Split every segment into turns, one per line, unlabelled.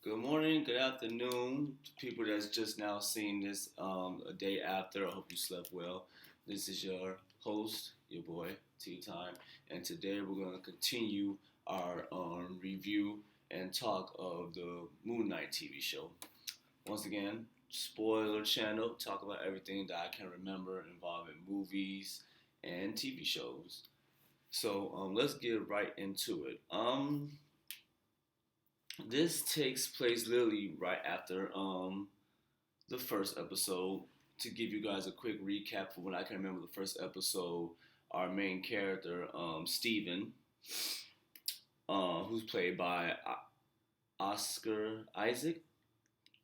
Good morning, good afternoon to people that's just now seeing this a day after. I hope you slept well. This is your host, your boy, Tea Time, and today we're going to continue our review and talk of the Moon Knight TV show. Once again, spoiler channel, talk about everything that I can remember involving movies and TV shows. So let's get right into it. This takes place literally right after the first episode. To give you guys a quick recap for what I can remember the first episode, our main character, Steven, who's played by Oscar Isaac.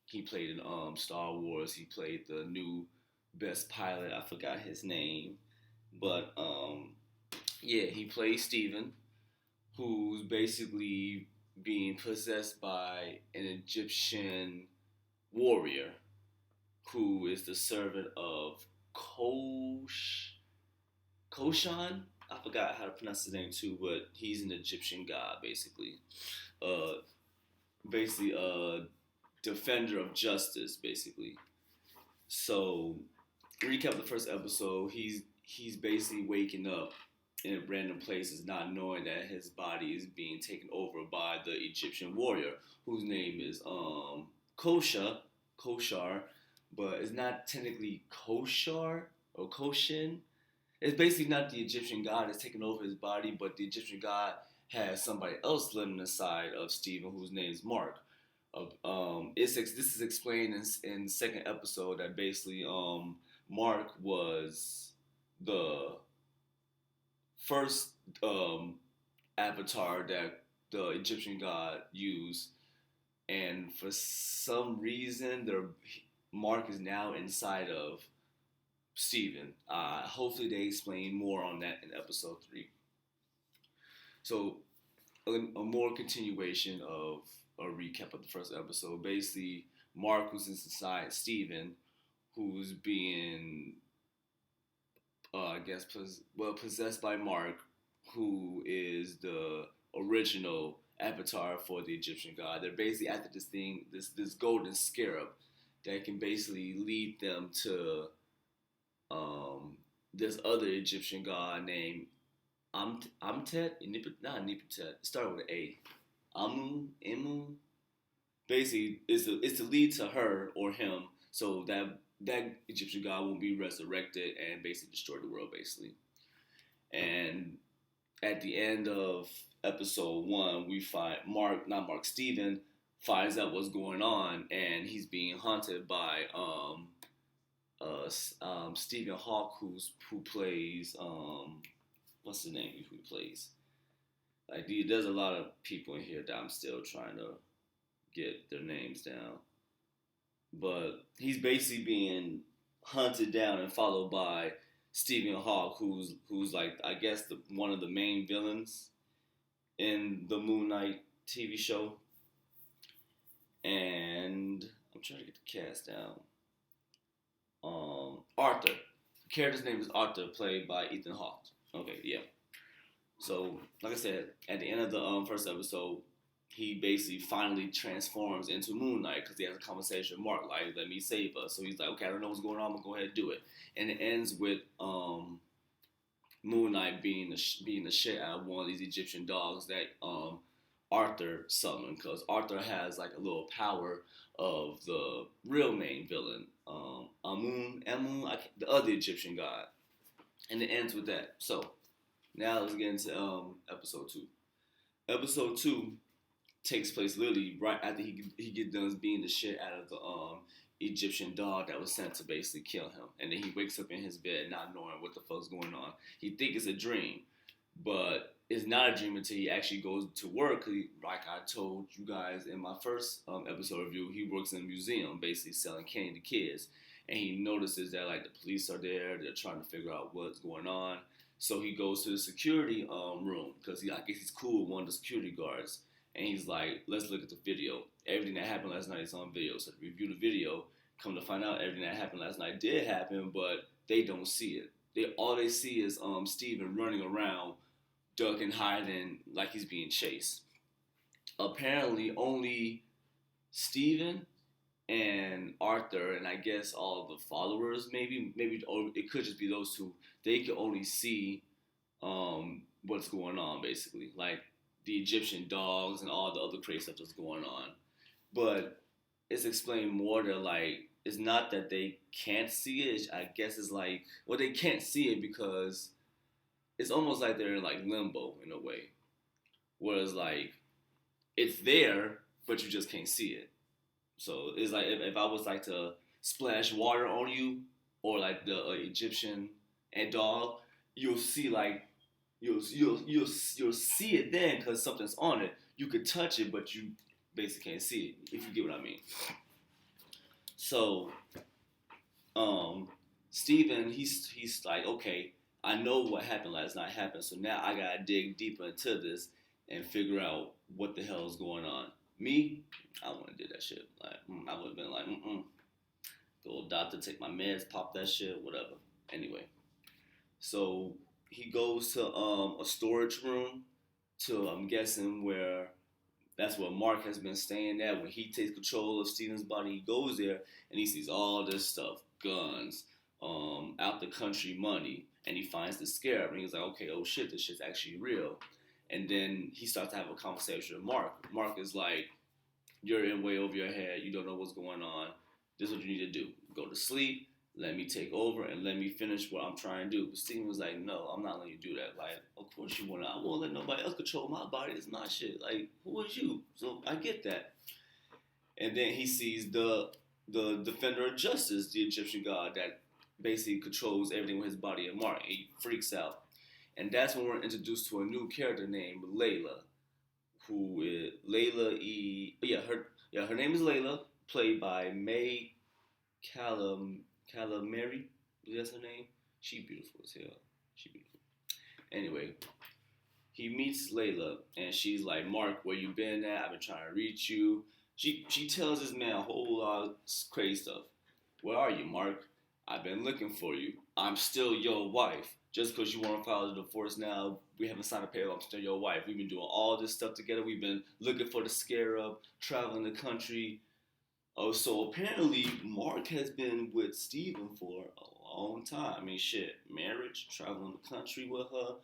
He played in Star Wars. He played the new best pilot. I forgot his name, but yeah, he plays Steven, who's basically being possessed by an Egyptian warrior who is the servant of Koshan. I forgot how to pronounce his name too, but he's an Egyptian god, basically. Uh, basically a defender of justice, basically. So, recap the first episode. He's basically waking up in random places, not knowing that his body is being taken over by the Egyptian warrior, whose name is Koshar, but it's not technically Koshar or Koshin. It's basically not the Egyptian god that's taking over his body, but the Egyptian god has somebody else living inside of Stephen, whose name is Mark. This is explained in the second episode that basically Mark was the first avatar that the Egyptian god used, and for some reason, Mark is now inside of Steven. Hopefully, they explain more on that in episode 3. So, a more continuation of a recap of the first episode. Basically, Mark was inside Steven, who's being, I guess, possessed by Mark, who is the original avatar for the Egyptian god. They're basically after this thing, this golden scarab that can basically lead them to this other Egyptian god named Amtet, not Nipetet. It started with an A. Emu. Basically, it's to lead to her or him, so that Egyptian god will be resurrected and basically destroy the world, basically. And at the end of episode 1, we find Steven finds out what's going on, and he's being haunted by Stephen Hawk, who plays what's the name who he plays? Like there's a lot of people in here that I'm still trying to get their names down, but he's basically being hunted down and followed by Stephen Hawk, who's like I guess one of the main villains in the Moon Knight TV show, and I'm trying to get the cast down. Arthur. The character's name is Arthur, played by Ethan Hawke. Okay, yeah. So, like I said, at the end of the first episode, he basically finally transforms into Moon Knight because he has a conversation with Mark, like, let me save us. So he's like, okay, I don't know what's going on, I'm gonna go ahead and do it. And it ends with Moon Knight being the shit out of one of these Egyptian dogs that Arthur summoned, because Arthur has like a little power of the real main villain, the other Egyptian god, and it ends with that. So now let's get into episode 2. Episode 2 takes place literally right after he get done being the shit out of the Egyptian dog that was sent to basically kill him, and then he wakes up in his bed not knowing what the fuck's going on. He thinks it's a dream, but it's not a dream until he actually goes to work. Like I told you guys in my first episode review, he works in a museum, basically selling candy to kids, and he notices that like the police are there. They're trying to figure out what's going on. So he goes to the security room because I guess he's cool with one of the security guards, and he's like, "Let's look at the video. Everything that happened last night is on video." So to review the video, come to find out everything that happened last night did happen, but they don't see it. All they see is Steven running around, ducking, hiding, like he's being chased. Apparently, only Stephen and Arthur, and I guess all the followers, maybe, or it could just be those two. They can only see what's going on, basically, like the Egyptian dogs and all the other crazy stuff that's going on. But it's explained more that like it's not that they can't see it. I guess it's like well they can't see it because it's almost like they're in like limbo in a way. Whereas like it's there, but you just can't see it. So it's like if I was like to splash water on you or like the Egyptian and dog, you'll see like you'll see it then because something's on it. You could touch it, but you basically can't see it if you get what I mean. So Steven, he's like, okay, I know what happened last night happened, so now I gotta dig deeper into this and figure out what the hell is going on. Me, I wouldn't have did that shit. Like, I would have been like, go to the doctor, take my meds, pop that shit, whatever. Anyway, so he goes to a storage room to I'm guessing where that's where Mark has been staying at. When he takes control of Steven's body, he goes there and he sees all this stuff, guns, out the country money, and he finds the scarab and he's like, okay, oh shit, this shit's actually real. And then he starts to have a conversation with Mark. Mark is like, you're in way over your head. You don't know what's going on. This is what you need to do. Go to sleep. Let me take over and let me finish what I'm trying to do. But Steven was like, no, I'm not letting you do that. Like, of course you want to. I won't let nobody else control my body. It's my shit. Like, who is you? So I get that. And then he sees the defender of justice, the Egyptian god that basically controls everything with his body and Mark. And he freaks out. And that's when we're introduced to a new character named Layla, who is Layla E. Yeah, her name is Layla, played by May Calamari. That's her name. She beautiful as hell. She beautiful. Anyway, he meets Layla, and she's like, Mark, where you been at? I've been trying to reach you. She tells this man a whole lot of crazy stuff. Where are you, Mark? I've been looking for you. I'm still your wife. Just because you want to file a divorce now, we haven't signed a paper. I'm still your wife. We've been doing all this stuff together. We've been looking for the scarab, traveling the country. Oh, so apparently Mark has been with Steven for a long time. I mean, shit, marriage, traveling the country with her,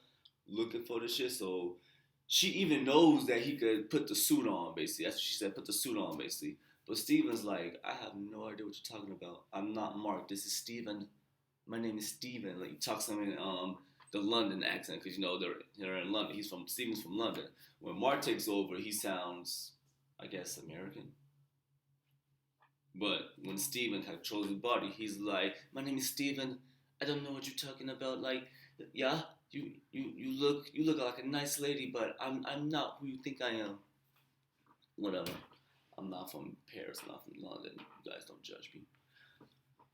looking for the shit. So she even knows that he could put the suit on, basically. That's what she said, put the suit on, basically. But Steven's like, I have no idea what you're talking about. I'm not Mark. This is Steven. My name is Steven. Like, he talks to him in the London accent, because, you know, they're in London. Steven's from London. When Mark takes over, he sounds, I guess, American. But when Steven controls his body, he's like, "My name is Steven. I don't know what you're talking about. Like, yeah, you look like a nice lady, but I'm not who you think I am. Whatever. I'm not from Paris. I'm not from London. You guys don't judge me."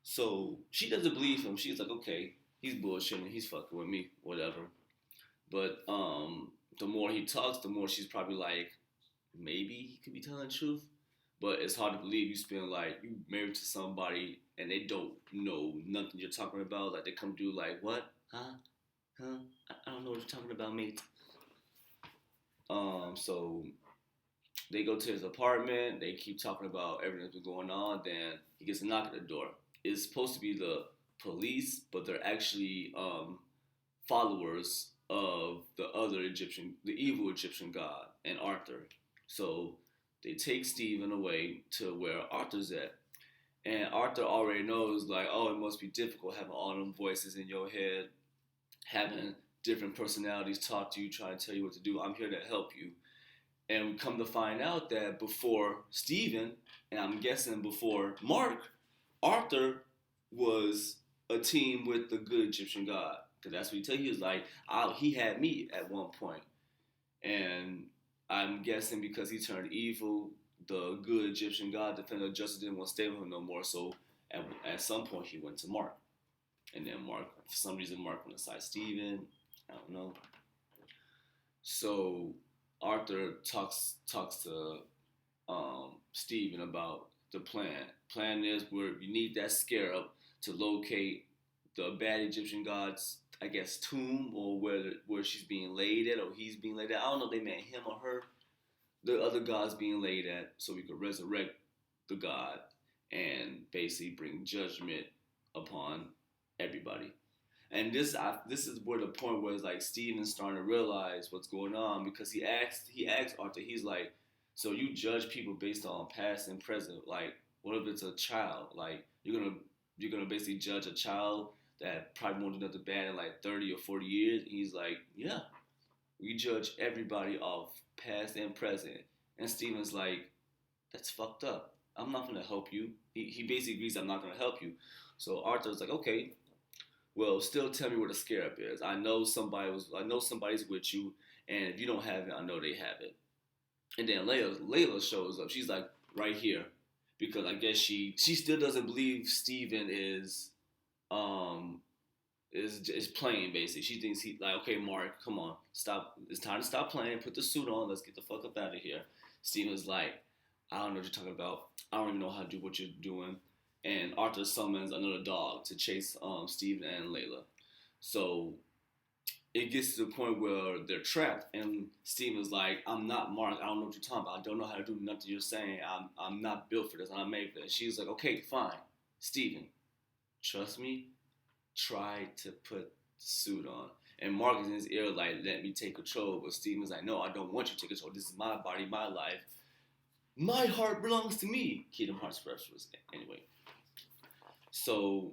So she doesn't believe him. She's like, "Okay, he's bullshitting. He's fucking with me. Whatever." But the more he talks, the more she's probably like, maybe he could be telling the truth. But it's hard to believe you spend like you married to somebody and they don't know nothing you're talking about. Like they come to like what? Huh? Huh? I don't know what you're talking about, mate. So they go to his apartment, they keep talking about everything that's going on, then he gets a knock at the door. It's supposed to be the police, but they're actually followers of the evil Egyptian god, and Arthur. So they take Stephen away to where Arthur's at. And Arthur already knows, like, oh, it must be difficult having all them voices in your head, having different personalities talk to you, trying to tell you what to do. I'm here to help you. And we come to find out that before Stephen, and I'm guessing before Mark, Arthur was a team with the good Egyptian god. Because that's what he tell you. He was like, he had me at one point. And I'm guessing because he turned evil, the good Egyptian god, defender of justice, didn't want to stay with him no more. So at some point, he went to Mark. And then Mark, for some reason, Mark went aside Stephen. I don't know. So Arthur talks to Stephen about the plan. Plan is where you need that scarab to locate the bad Egyptian god's, I guess, tomb, or where she's being laid at, or he's being laid at. I don't know if they meant him or her. The other god's being laid at, so we could resurrect the god and basically bring judgment upon everybody. And this is where the point where it's like Steven's starting to realize what's going on because he asked Arthur, he's like, so you judge people based on past and present. Like, what if it's a child? Like you're gonna basically judge a child that probably won't do nothing bad in like 30 or 40 years. And he's like, yeah, we judge everybody off past and present. And Steven's like, that's fucked up. I'm not gonna help you. He basically agrees I'm not gonna help you. So Arthur's like, okay, well, still tell me where the scarab is. I know somebody's with you, and if you don't have it, I know they have it. And then Layla shows up. She's like right here because I guess she still doesn't believe Steven um is playing basically. She thinks he like, okay, Mark, come on, stop. It's time to stop playing. Put the suit on. Let's get the fuck up out of here. Steven's like, I don't know what you're talking about. I don't even know how to do what you're doing. And Arthur summons another dog to chase Steven and Layla. So it gets to the point where they're trapped, and Steven's like, I'm not Mark. I don't know what you're talking about. I don't know how to do nothing you're saying. I'm not built for this. I'm not made for this. She's like, okay, fine. Steven, trust me. Try to put the suit on. And Mark is in his ear like, let me take control. But Steven's like, no, I don't want you to take control. This is my body, my life. My heart belongs to me. Kingdom Hearts reference. Anyway. So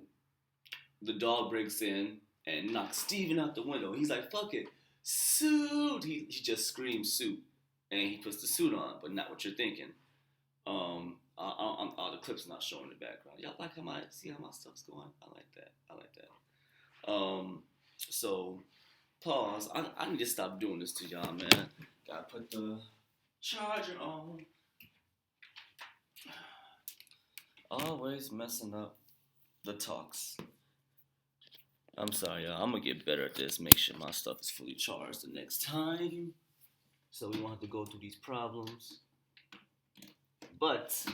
the dog breaks in and knocks Steven out the window. He's like, fuck it. Suit. He just screams suit. And he puts the suit on, but not what you're thinking. The clip's not showing in the background. Y'all like see how my stuff's going? I like that. So pause. I need to stop doing this to y'all, man. Gotta put the charger on. Always messing up the talks. I'm sorry, y'all. I'm gonna get better at this. Make sure my stuff is fully charged the next time, so we won't have to go through these problems. But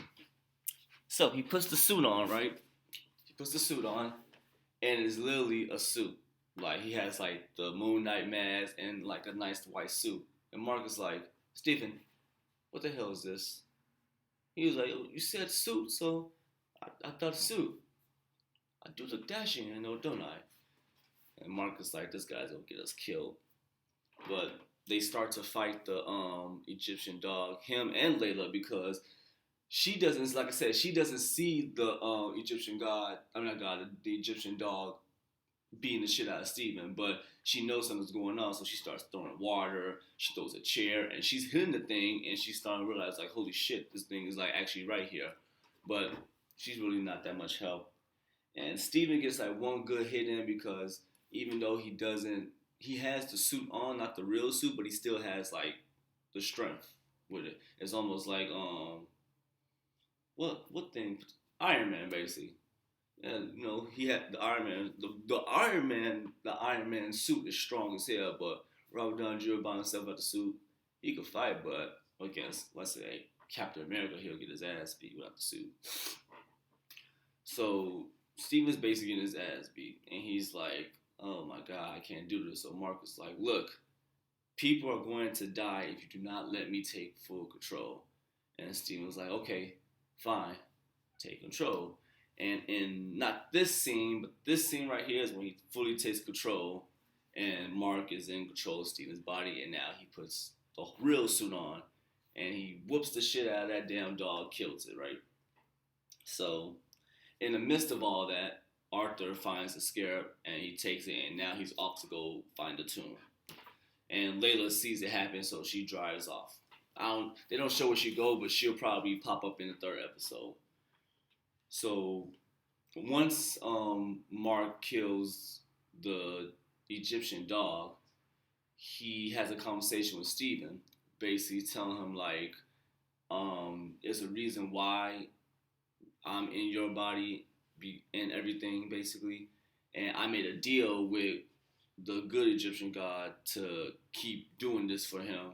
so he puts the suit on, right? He puts the suit on, and it's literally a suit. Like he has like the Moon Knight mask and like a nice white suit. And Mark is like, Steven, what the hell is this? He was like, you said suit, so I thought suit. I do look dashing, you know, don't I? And Mark is like, this guy's gonna get us killed. But they start to fight the Egyptian dog, him and Layla, because she doesn't, like I said, she doesn't see the Egyptian god, I'm not god, the Egyptian dog beating the shit out of Steven, but she knows something's going on, so she starts throwing water, she throws a chair, and she's hitting the thing, and she's starting to realize, like, holy shit, this thing is, like, actually right here. But she's really not that much help. And Steven gets, like, one good hit in because even though he has the suit on, not the real suit, but he still has, like, the strength with it. It's almost like, what thing? Iron Man, basically. And you know, he had the Iron Man. The Iron Man suit is strong as hell. But Robert Downey Jr. by himself at the suit, he could fight. But against, let's say, Captain America, he'll get his ass beat without the suit. So Steven's basically getting his ass beat, and he's like, "Oh my God, I can't do this." So Marcus is like, "Look, people are going to die if you do not let me take full control." And Steven was like, "Okay, fine, take control." And in not this scene, but this scene right here is when he fully takes control, and Mark is in control of Steven's body, and now he puts the real suit on, and he whoops the shit out of that damn dog, kills it, right? So, in the midst of all that, Arthur finds the scarab, and he takes it, and now he's off to go find the tomb. And Layla sees it happen, so she drives off. They don't show where she go, but she'll probably pop up in the third episode. So once Mark kills the Egyptian dog, he has a conversation with Steven, basically telling him like, there's a reason why I'm in your body and everything, basically. And I made a deal with the good Egyptian god to keep doing this for him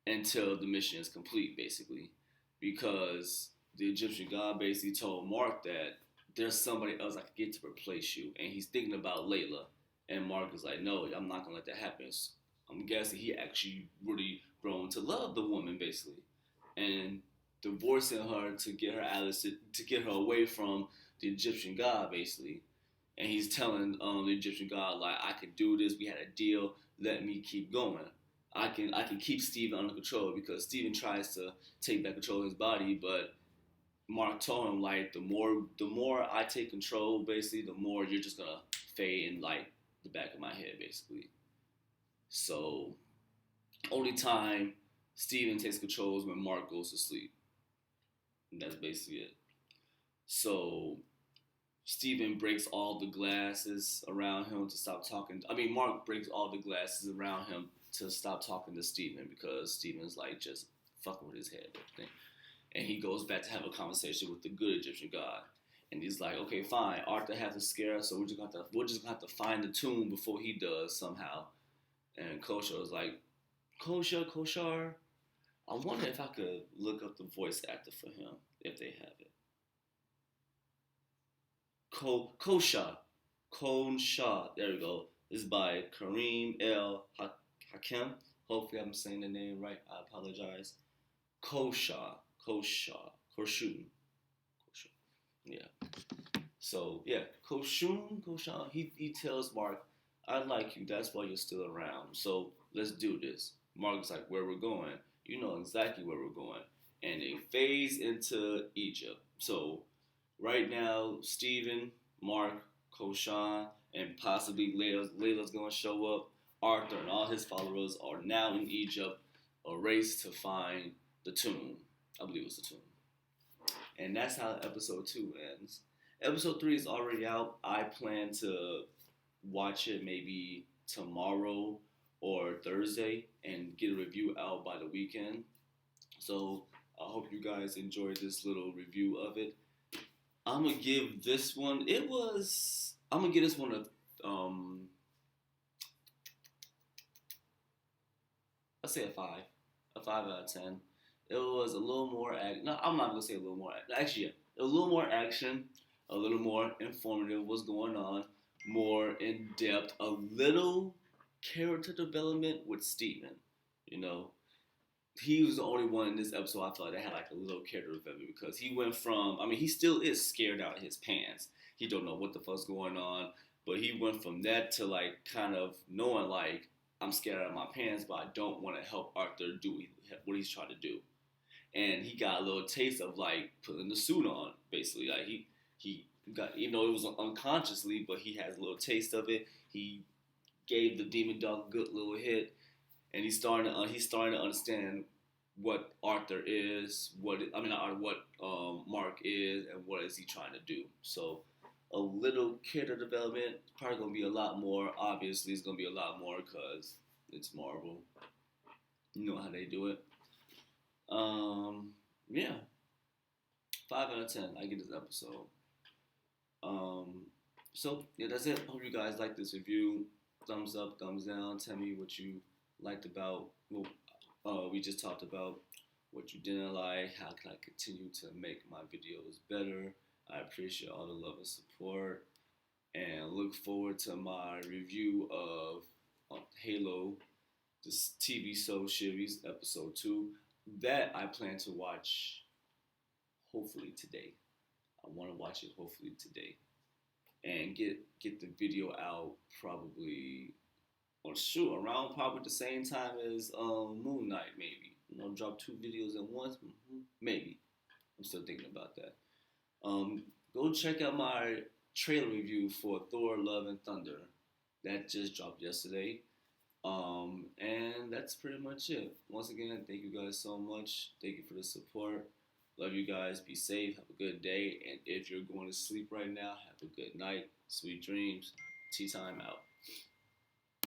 until the mission is complete, basically. Because the Egyptian god basically told Mark that there's somebody else I could get to replace you. And he's thinking about Layla. And Mark is like, no, I'm not going to let that happen. So I'm guessing he actually really grown to love the woman, basically. And divorcing her to get her Alice to get her away from the Egyptian god, basically. And he's telling the Egyptian god like, I can do this. We had a deal. Let me keep going. I can keep Steven under control because Steven tries to take back control of his body, but Mark told him like the more I take control, basically, the more you're just gonna fade in like the back of my head, basically. So only time Steven takes control is when Mark goes to sleep. And that's basically it. So Steven breaks all the glasses around him to stop talking. I mean, Mark breaks all the glasses around him to stop talking to Steven because Steven's like just fucking with his head and everything. And he goes back to have a conversation with the good Egyptian god. And he's like, okay, fine. Arthur has to scare us, so we're just gonna have to find the tomb before he does somehow. And Koshar was like, Koshar. I wonder if I could look up the voice actor for him if they have it. Koshar. Koshar. There we go. This is by Kareem El Hakim. Hopefully I'm saying the name right. I apologize. Koshar. Koshun. Yeah. So yeah, Koshan, he tells Mark, I like you, that's why you're still around. So let's do this. Mark's like, where we're going. You know exactly where we're going. And it fades into Egypt. So right now, Steven, Mark, Koshan, and possibly Layla's gonna show up. Arthur and all his followers are now in Egypt, a race to find the tomb. I believe it's the tomb. And that's how episode 2 ends. Episode 3 is already out. I plan to watch it maybe tomorrow or Thursday and get a review out by the weekend. So I hope you guys enjoyed this little review of it. I'm gonna give this one. I'm gonna give this one let's say a 5 out of 10. It was a little more action. No, I'm not gonna say a little more. Actually, yeah, a little more action, a little more informative. What's going on? More in depth. A little character development with Steven. You know, he was the only one in this episode I felt like that had like a little character development because he went from. I mean, he still is scared out of his pants. He don't know what the fuck's going on, but he went from that to like kind of knowing like I'm scared out of my pants, but I don't want to help Arthur do what he's trying to do. And he got a little taste of like putting the suit on, basically. Like he got, even though it was unconsciously, but he has a little taste of it. He gave the demon dog a good little hit, and he's starting to understand what Arthur is, what Mark is, and what is he trying to do. So a little character development, probably gonna be a lot more. Obviously, it's gonna be a lot more because it's Marvel. You know how they do it. Yeah, 5 out of 10. I get this episode. So yeah, that's it. Hope you guys like this review. Thumbs up, thumbs down. Tell me what you liked about what we just talked about. What you didn't like. How can I continue to make my videos better? I appreciate all the love and support, and look forward to my review of Halo, this TV show series, episode 2. That I plan to watch hopefully today. I want to watch it hopefully today. And get the video out probably around probably the same time as Moon Knight, maybe. Drop 2 videos at once, maybe. I'm still thinking about that. Go check out my trailer review for Thor: Love and Thunder. That just dropped yesterday. And that's pretty much it. Once again, thank you guys so much. Thank you for the support. Love you guys. Be safe. Have a good day. And if you're going to sleep right now, have a good night. Sweet dreams. Tea time out.